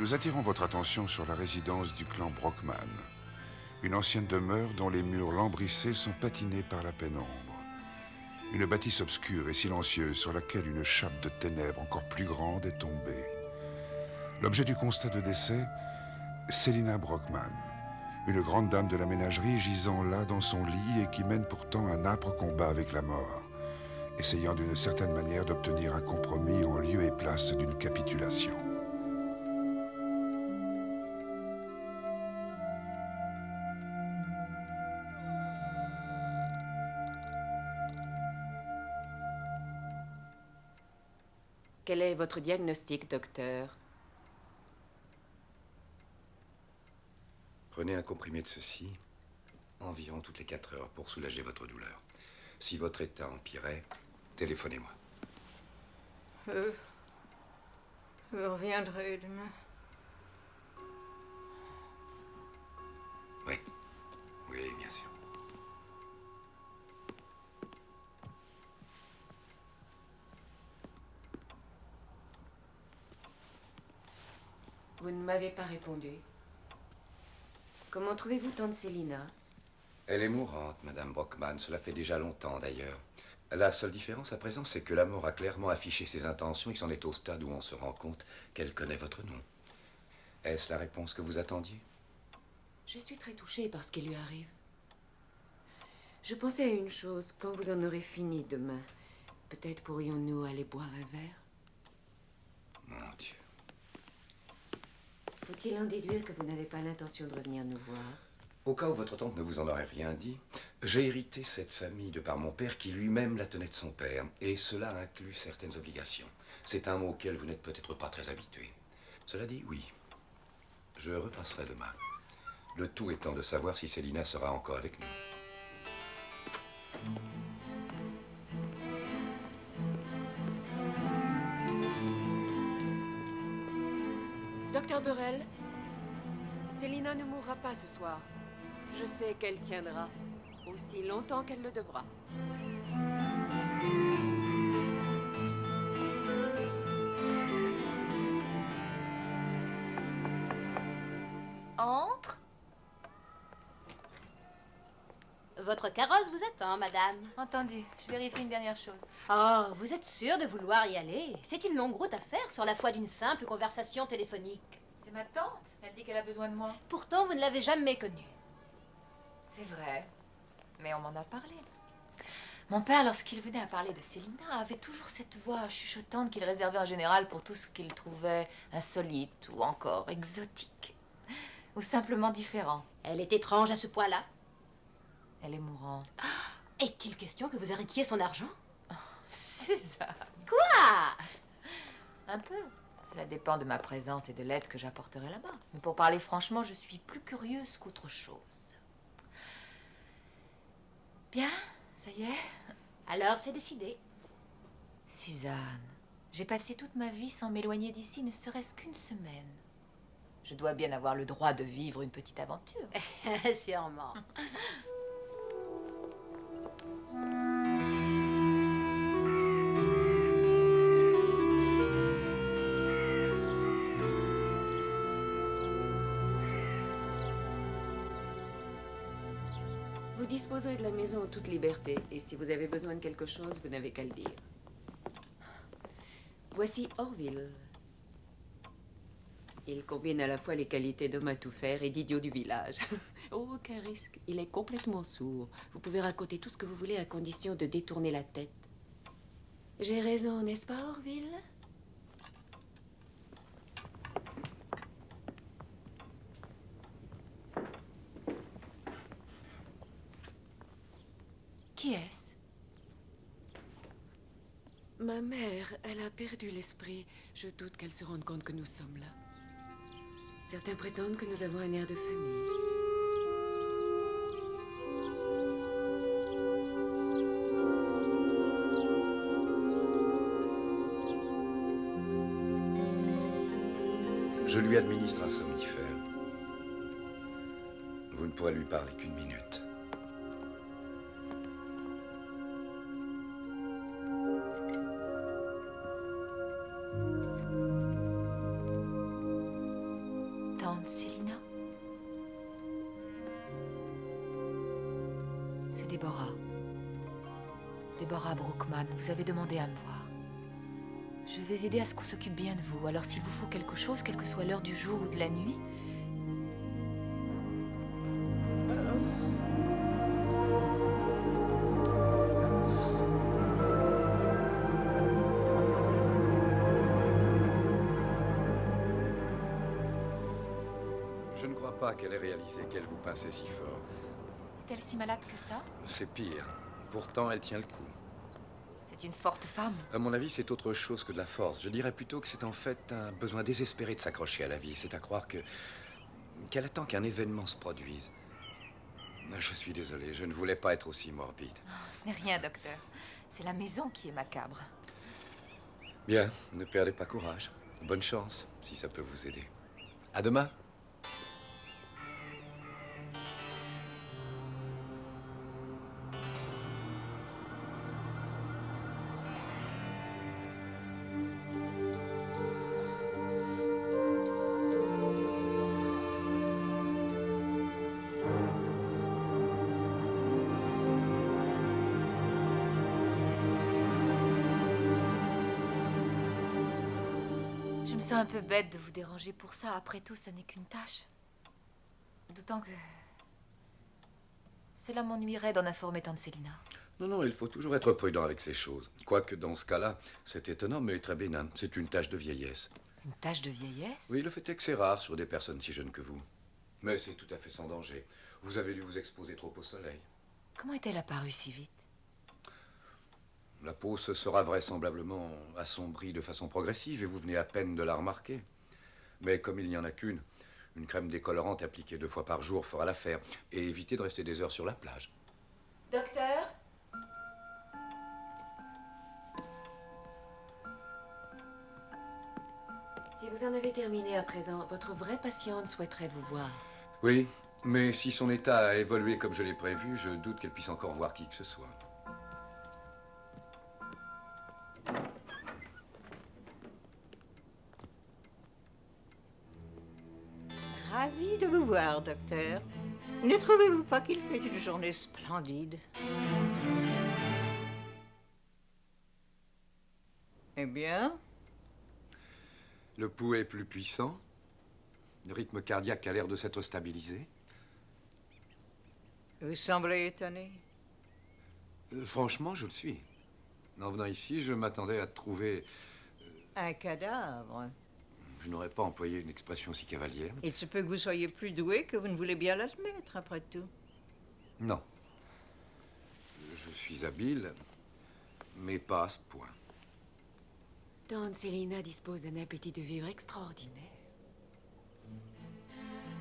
Nous attirons votre attention sur la résidence du clan Brockman, une ancienne demeure dont les murs lambrissés sont patinés par la pénombre. Une bâtisse obscure et silencieuse sur laquelle une chape de ténèbres encore plus grande est tombée. L'objet du constat de décès, Selina Brockman, une grande dame de la ménagerie gisant là dans son lit et qui mène pourtant un âpre combat avec la mort, essayant d'une certaine manière d'obtenir un compromis en lieu et place d'une capitulation. Quel est votre diagnostic, docteur? Prenez un comprimé de ceci, environ toutes les 4 heures, pour soulager votre douleur. Si votre état empirait, téléphonez-moi. Vous reviendrez demain. Oui, oui, bien sûr. Vous ne m'avez pas répondu. Comment trouvez-vous tante Selina? Elle est mourante, Madame Brockman. Cela fait déjà longtemps, d'ailleurs. La seule différence à présent, c'est que la mort a clairement affiché ses intentions et que c'en est au stade où on se rend compte qu'elle connaît votre nom. Est-ce la réponse que vous attendiez? Je suis très touchée par ce qui lui arrive. Je pensais à une chose. Quand vous en aurez fini demain, peut-être pourrions-nous aller boire un verre? Mon Dieu. Faut-il en déduire que vous n'avez pas l'intention de revenir nous voir? Au cas où votre tante ne vous en aurait rien dit, j'ai hérité cette famille de par mon père qui lui-même la tenait de son père. Et cela inclut certaines obligations. C'est un mot auquel vous n'êtes peut-être pas très habitué. Cela dit, oui. Je repasserai demain. Le tout étant de savoir si Selina sera encore avec nous. Docteur Burrell, Selina ne mourra pas ce soir. Je sais qu'elle tiendra aussi longtemps qu'elle le devra. Entre. Votre carrosse vous attend, madame. Entendu. Je vérifie une dernière chose. Oh, vous êtes sûre de vouloir y aller? C'est une longue route à faire sur la foi d'une simple conversation téléphonique. C'est ma tante. Elle dit qu'elle a besoin de moi. Pourtant, vous ne l'avez jamais connue. C'est vrai. Mais on m'en a parlé. Mon père, lorsqu'il venait à parler de Selina, avait toujours cette voix chuchotante qu'il réservait en général pour tout ce qu'il trouvait insolite ou encore exotique. Ou simplement différent. Elle est étrange à ce point-là. Elle est mourante. Est-il question que vous héritiez son argent? Suzanne. Quoi? Un peu. Cela dépend de ma présence et de l'aide que j'apporterai là-bas. Mais pour parler franchement, je suis plus curieuse qu'autre chose. Bien, ça y est. Alors, c'est décidé. Suzanne, j'ai passé toute ma vie sans m'éloigner d'ici, ne serait-ce qu'une semaine. Je dois bien avoir le droit de vivre une petite aventure. Sûrement. Vous disposerez de la maison en toute liberté, et si vous avez besoin de quelque chose, vous n'avez qu'à le dire. Voici Orville. Il combine à la fois les qualités d'homme à tout faire et d'idiot du village. Aucun risque, il est complètement sourd. Vous pouvez raconter tout ce que vous voulez à condition de détourner la tête. J'ai raison, n'est-ce pas, Orville? Qui est-ce? Ma mère, elle a perdu l'esprit. Je doute qu'elle se rende compte que nous sommes là. Certains prétendent que nous avons un air de famille. Je lui administre un somnifère. Vous ne pourrez lui parler qu'une minute. C'est Déborah. Déborah Brookman, vous avez demandé à me voir. Je vais aider à ce qu'on s'occupe bien de vous. Alors s'il vous faut quelque chose, quelle que soit l'heure du jour ou de la nuit... Je ne crois pas qu'elle ait réalisé qu'elle vous pinçait si fort. Est-elle si malade que ça? C'est pire. Pourtant, elle tient le coup. C'est une forte femme. À mon avis, c'est autre chose que de la force. Je dirais plutôt que c'est en fait un besoin désespéré de s'accrocher à la vie. C'est à croire qu'elle attend qu'un événement se produise. Je suis désolé, je ne voulais pas être aussi morbide. Oh, ce n'est rien, docteur. C'est la maison qui est macabre. Bien, ne perdez pas courage. Bonne chance, si ça peut vous aider. À demain. Je me sens un peu bête de vous déranger pour ça. Après tout, ça n'est qu'une tâche. D'autant que... cela m'ennuierait d'en informer tante Célina. Non, non, il faut toujours être prudent avec ces choses. Quoique dans ce cas-là, c'est étonnant, mais très bénin. C'est une tâche de vieillesse. Une tâche de vieillesse? Oui, le fait est que c'est rare sur des personnes si jeunes que vous. Mais c'est tout à fait sans danger. Vous avez dû vous exposer trop au soleil. Comment est-elle apparue si vite? La peau se sera vraisemblablement assombrie de façon progressive et vous venez à peine de la remarquer. Mais comme il n'y en a qu'une, une crème décolorante appliquée 2 fois par jour fera l'affaire. Et évitez de rester des heures sur la plage. Docteur? Si vous en avez terminé à présent, votre vraie patiente souhaiterait vous voir. Oui, mais si son état a évolué comme je l'ai prévu, je doute qu'elle puisse encore voir qui que ce soit. Ravi de vous voir, docteur. Ne trouvez-vous pas qu'il fait une journée splendide? Eh bien, Le pouls est plus puissant. Le rythme cardiaque a l'air de s'être stabilisé. vous semblez étonné. Franchement, je le suis. En venant ici, je m'attendais à trouver... Un cadavre. Je n'aurais pas employé une expression si cavalière. Il se peut que vous soyez plus doué que vous ne voulez bien l'admettre, après tout. Non. Je suis habile, mais pas à ce point. Tante Célina dispose d'un appétit de vivre extraordinaire.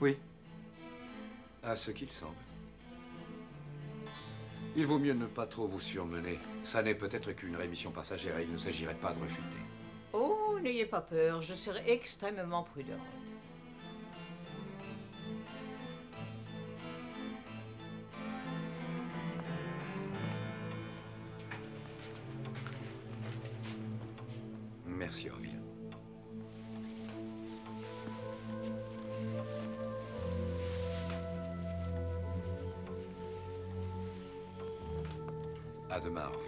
Oui. À ce qu'il semble. Il vaut mieux ne pas trop vous surmener. Ça n'est peut-être qu'une rémission passagère et il ne s'agirait pas de rechuter. Oh, n'ayez pas peur, je serai extrêmement prudente. Merci, Orville. À demain, Orville.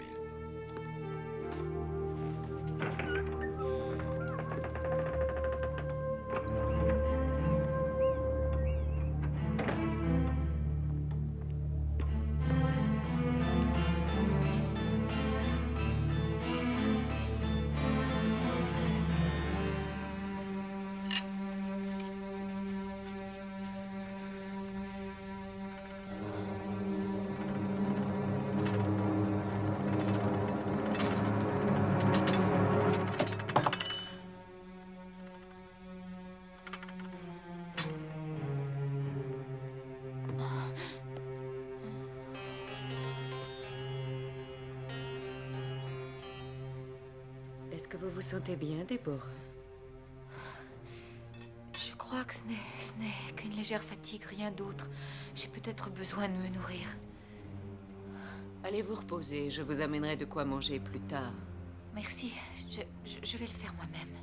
Est-ce que vous vous sentez bien, Déborah? Je crois que ce n'est qu'une légère fatigue, rien d'autre. J'ai peut-être besoin de me nourrir. Allez vous reposer, je vous amènerai de quoi manger plus tard. Merci, je vais le faire moi-même.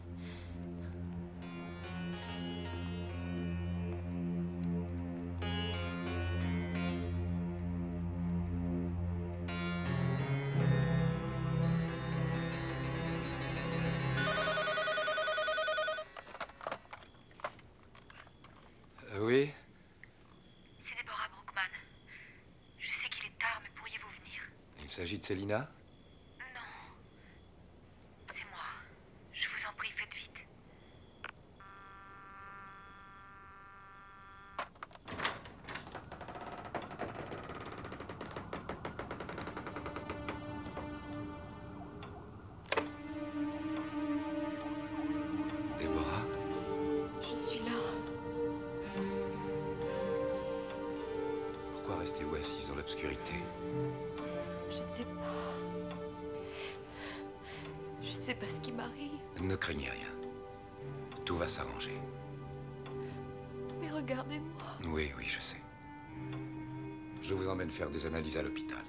Il s'agit de Célina? C'est moi. Je vous en prie, faites vite. Déborah? Je suis là. Pourquoi restez-vous assise dans l'obscurité? Je ne sais pas. Je ne sais pas ce qui m'arrive. Ne craignez rien. Tout va s'arranger. Mais regardez-moi. Oui, oui, je sais. Je vous emmène faire des analyses à l'hôpital.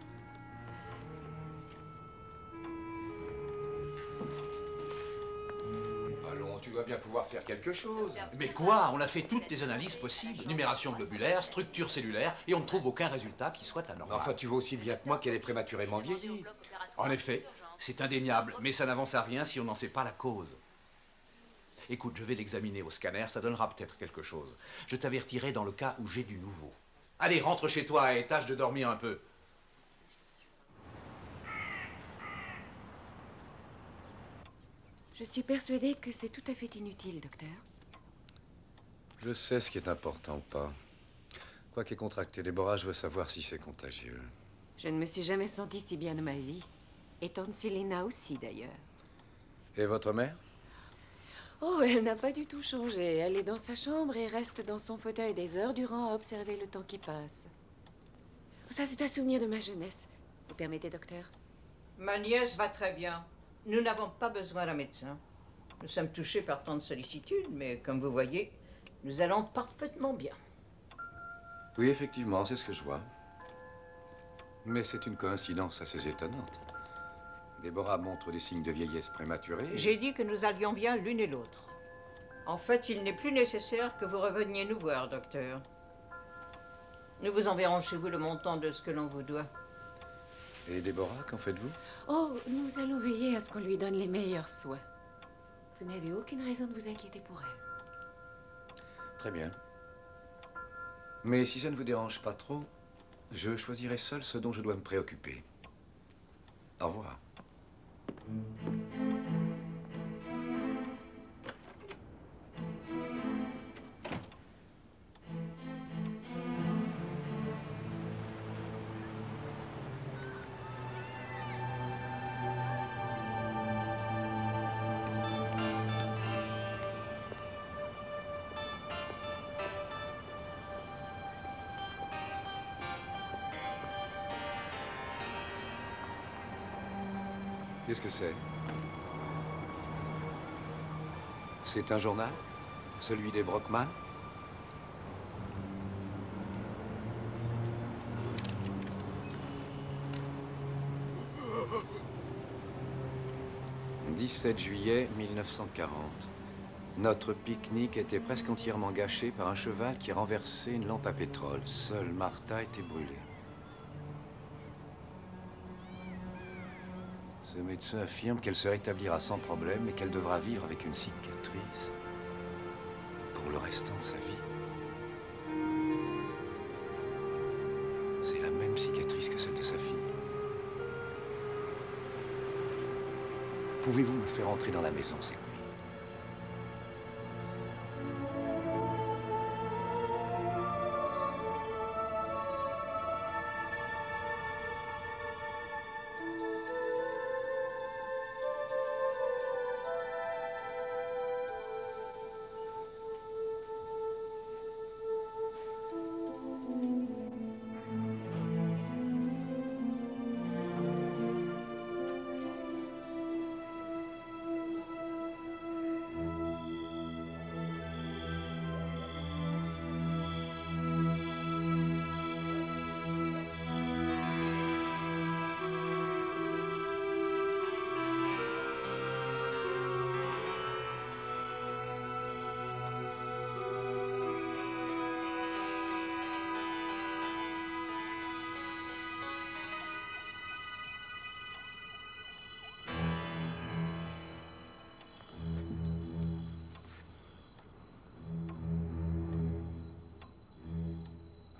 Allons, tu dois bien pouvoir faire quelque chose. Mais quoi? On a fait toutes les analyses possibles. Numération globulaire, structure cellulaire, et on ne trouve aucun résultat qui soit anormal. Enfin, tu vois aussi bien que moi qu'elle est prématurément vieillie. En effet, c'est indéniable, mais ça n'avance à rien si on n'en sait pas la cause. Écoute, je vais l'examiner au scanner, ça donnera peut-être quelque chose. Je t'avertirai dans le cas où j'ai du nouveau. Allez, rentre chez toi et tâche de dormir un peu. Je suis persuadée que c'est tout à fait inutile, docteur. Je sais ce qui est important ou pas. Quoi qu'ait contracté Déborah, je veux savoir si c'est contagieux. Je ne me suis jamais sentie si bien de ma vie. Et tante Célina aussi, d'ailleurs. Et votre mère? Oh, elle n'a pas du tout changé. Elle est dans sa chambre et reste dans son fauteuil des heures durant à observer le temps qui passe. Ça, c'est un souvenir de ma jeunesse. Vous permettez, docteur? Ma nièce va très bien. Nous n'avons pas besoin d'un médecin. Nous sommes touchés par tant de sollicitude, mais comme vous voyez, nous allons parfaitement bien. Oui, effectivement, c'est ce que je vois. Mais c'est une coïncidence assez étonnante. Déborah montre des signes de vieillesse prématurée. J'ai dit que nous allions bien l'une et l'autre. En fait, il n'est plus nécessaire que vous reveniez nous voir, docteur. Nous vous enverrons chez vous le montant de ce que l'on vous doit. Et Déborah, qu'en faites-vous? Oh, nous allons veiller à ce qu'on lui donne les meilleurs soins. Vous n'avez aucune raison de vous inquiéter pour elle. Très bien. Mais si ça ne vous dérange pas trop, je choisirai seul ce dont je dois me préoccuper. Au revoir. Qu'est-ce que c'est? C'est un journal? Celui des Brockman? « 17 juillet 1940. Notre pique-nique était presque entièrement gâché par un cheval qui renversait une lampe à pétrole. Seule Martha était brûlée. Ce médecin affirme qu'elle se rétablira sans problème et qu'elle devra vivre avec une cicatrice pour le restant de sa vie. C'est la même cicatrice que celle de sa fille. Pouvez-vous me faire entrer dans la maison cette nuit?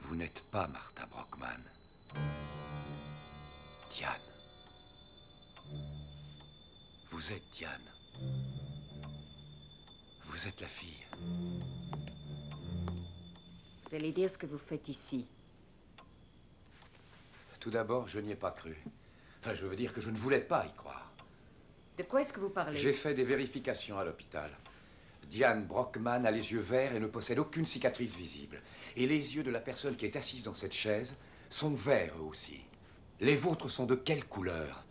Vous n'êtes pas Martha Brockman. Diane. Vous êtes Diane. Vous êtes la fille. Vous allez dire ce que vous faites ici. Tout d'abord, je n'y ai pas cru. Enfin, je veux dire que je ne voulais pas y croire. De quoi est-ce que vous parlez? J'ai fait des vérifications à l'hôpital. Diane Brockman a les yeux verts et ne possède aucune cicatrice visible. Et les yeux de la personne qui est assise dans cette chaise sont verts eux aussi. Les vôtres sont de quelle couleur?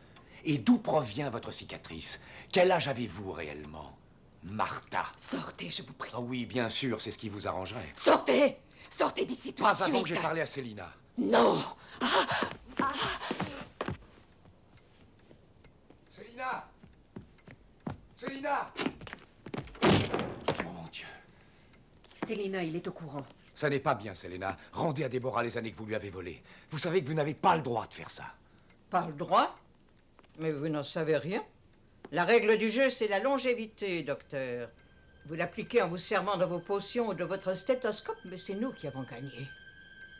Et d'où provient votre cicatrice? Quel âge avez-vous réellement? Martha. Sortez, je vous prie. Ah oui, bien sûr, c'est ce qui vous arrangerait. Sortez! Sortez d'ici tout de Pas suite! avant que j'ai parlé à Célina. Non! Célina! Célina! Mon Dieu! Célina, il est au courant. Ça n'est pas bien, Célina. Rendez à Déborah les années que vous lui avez volées. Vous savez que vous n'avez pas le droit de faire ça. Pas le droit? Mais vous n'en savez rien. La règle du jeu, c'est la longévité, docteur. Vous l'appliquez en vous servant de vos potions ou de votre stéthoscope, mais c'est nous qui avons gagné.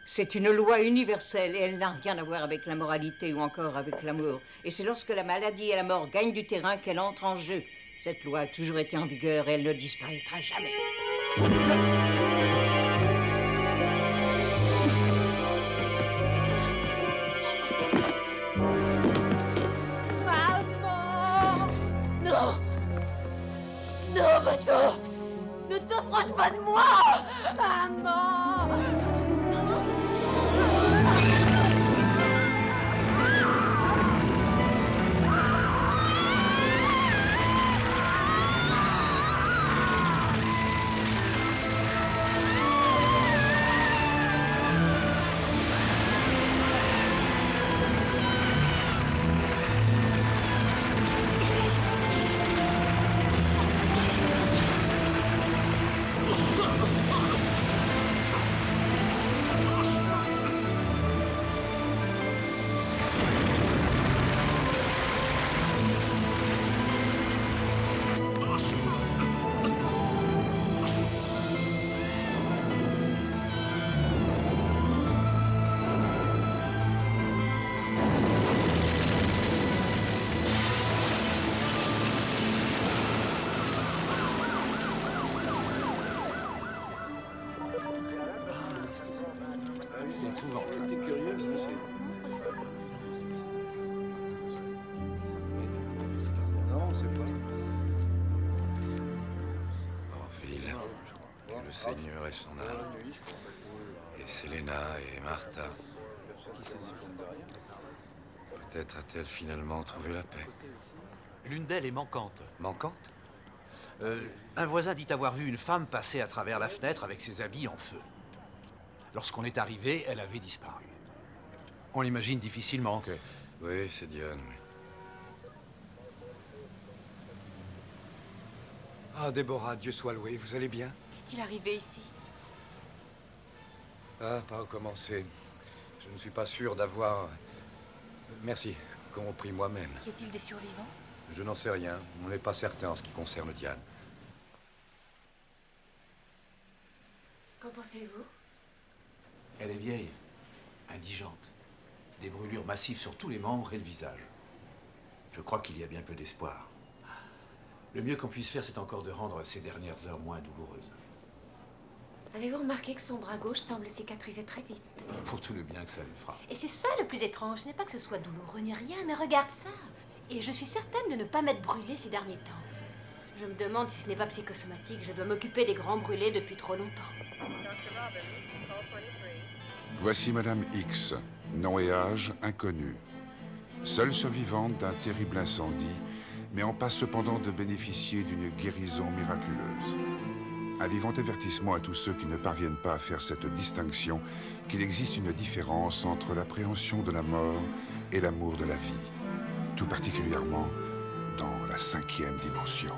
C'est une loi universelle et elle n'a rien à voir avec la moralité ou encore avec l'amour. Et c'est lorsque la maladie et la mort gagnent du terrain qu'elle entre en jeu. Cette loi a toujours été en vigueur et elle ne disparaîtra jamais. Maman! Non! Non, va-t'en! Ne t'approche pas de moi! Maman! Non, c'est pas. Orville, que le Seigneur ait son âme. Et Célina et Martha. Peut-être a-t-elle finalement trouvé la paix. L'une d'elles est manquante. Manquante? Un voisin dit avoir vu une femme passer à travers la fenêtre avec ses habits en feu. Lorsqu'on est arrivé, elle avait disparu. On l'imagine difficilement que... Oui, c'est Diane, oui. Ah, Déborah, Dieu soit loué, vous allez bien? Qu'est-il arrivé ici? Ah, pas recommencer. Je ne suis pas sûr d'avoir... Merci, compris moi-même. Y a-t-il des survivants? Je n'en sais rien. On n'est pas certain en ce qui concerne Diane. Qu'en pensez-vous? Elle est vieille, indigente. Des brûlures massives sur tous les membres et le visage. Je crois qu'il y a bien peu d'espoir. Le mieux qu'on puisse faire, c'est encore de rendre ces dernières heures moins douloureuses. Avez-vous remarqué que son bras gauche semble cicatriser très vite? Pour tout le bien que ça lui fera. Et c'est ça le plus étrange, ce n'est pas que ce soit douloureux ni rien, mais regarde ça. Et je suis certaine de ne pas m'être brûlée ces derniers temps. Je me demande si ce n'est pas psychosomatique, je dois m'occuper des grands brûlés depuis trop longtemps. Voici Madame X, nom et âge inconnu. Seule survivante d'un terrible incendie, mais en passe cependant de bénéficier d'une guérison miraculeuse. Un vivant avertissement à tous ceux qui ne parviennent pas à faire cette distinction qu'il existe une différence entre l'appréhension de la mort et l'amour de la vie, tout particulièrement dans la 5e dimension.